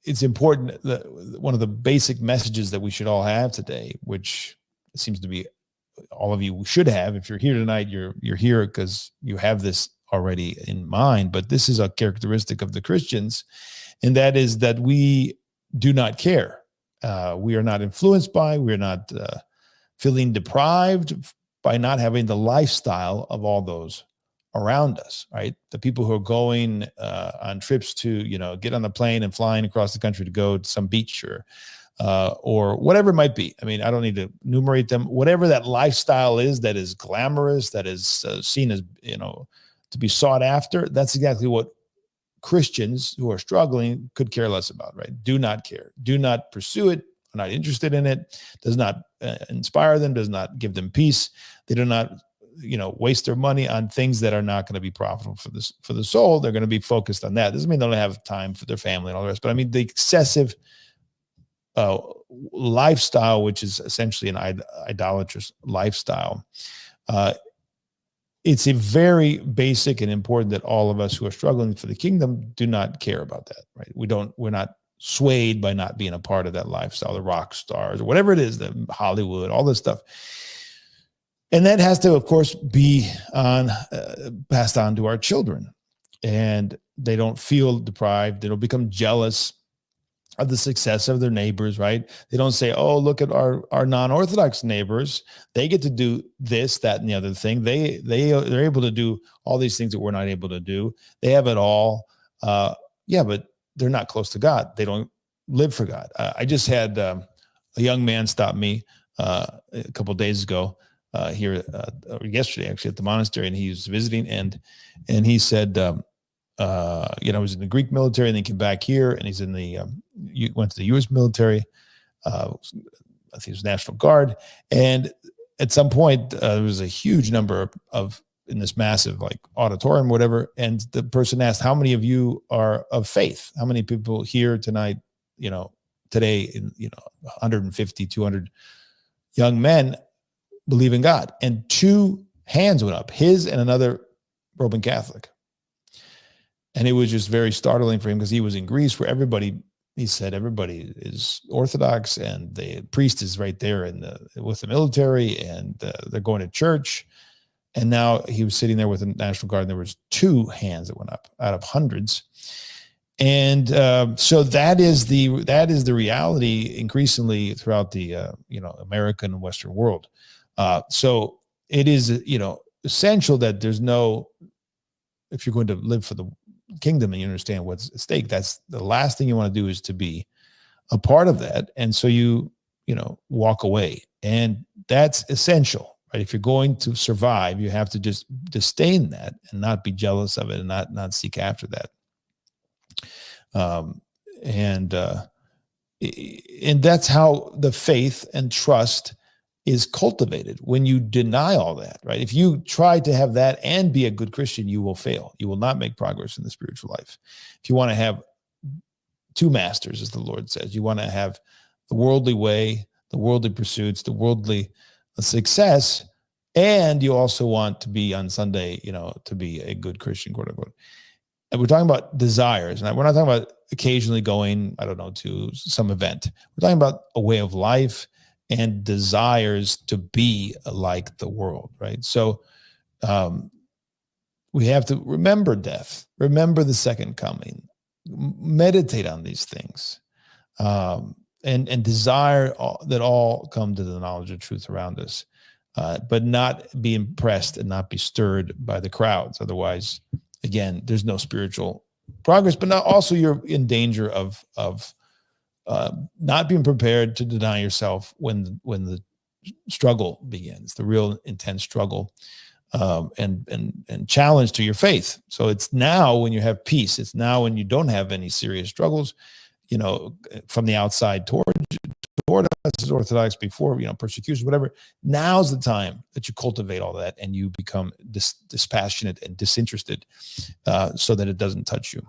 it's important that one of the basic messages that we should all have today, which seems to be all of you should have. If you're here tonight, you're here because you have this already in mind. But this is a characteristic of the Christians, and that is that we do not care. We are not influenced by. We are not feeling deprived by not having the lifestyle of all those around us, right? The people who are going on trips to, get on the plane and flying across the country to go to some beach or whatever it might be. I mean, I don't need to enumerate them. Whatever that lifestyle is that is glamorous, that is seen as, to be sought after, that's exactly what Christians who are struggling could care less about, right? Do not care. Do not pursue it. Are not interested in it. Does not inspire them. Does not give them peace. They do not waste their money on things that are not going to be profitable for the soul. They're going to be focused on that. Doesn't mean they don't have time for their family and all the rest, but I mean the excessive lifestyle, which is essentially an idolatrous lifestyle. It's a very basic and important that all of us who are struggling for the kingdom do not care about that, right? We're not swayed by not being a part of that lifestyle, the rock stars or whatever it is, the Hollywood, all this stuff. And that has to, of course, be passed on to our children. And they don't feel deprived. They don't become jealous of the success of their neighbors, right? They don't say, oh, look at our non-Orthodox neighbors. They get to do this, that, and the other thing. They're able to do all these things that we're not able to do. They have it all. Yeah, but they're not close to God. They don't live for God. I just had a young man stop me a couple of days ago here, yesterday actually, at the monastery, and he was visiting, and he said, he was in the Greek military, and then he came back here, and he's in the went to the U.S. military. I think it was National Guard, and at some point there was a huge number of in this massive auditorium, whatever, and the person asked, "How many of you are of faith? How many people here tonight? Today, 150, 200 young men believe in God," and 2 hands went up, his and another Roman Catholic. And it was just very startling for him because he was in Greece where he said everybody is Orthodox and the priest is right there with the military, and they're going to church. And now he was sitting there with the National Guard, and there was 2 hands that went up out of hundreds. And so that is the reality increasingly throughout the American and Western world. So it is essential that there's if you're going to live for the kingdom and you understand what's at stake, that's the last thing you want to do is to be a part of that. And so you walk away, and that's essential, right? If you're going to survive, you have to just disdain that and not be jealous of it and not seek after that. And that's how the faith and trust is cultivated, when you deny all that, right? If you try to have that and be a good Christian, you will fail. You will not make progress in the spiritual life. If you want to have 2 masters, as the Lord says, you want to have the worldly way, the worldly pursuits, the worldly success, and you also want to be on Sunday, to be a good Christian, quote unquote. And we're talking about desires, and we're not talking about occasionally going, to some event. We're talking about a way of life and desires to be like the world, right? So we have to remember death, remember the second coming, meditate on these things, and desire that all come to the knowledge of truth around us, but not be impressed and not be stirred by the crowds. Otherwise, again, there's no spiritual progress, but now also you're in danger of not being prepared to deny yourself when the struggle begins, the real intense struggle, and challenge to your faith. So it's now when you have peace. It's now when you don't have any serious struggles, from the outside toward us as Orthodox, before, persecution, whatever. Now's the time that you cultivate all that and you become dispassionate and disinterested, so that it doesn't touch you.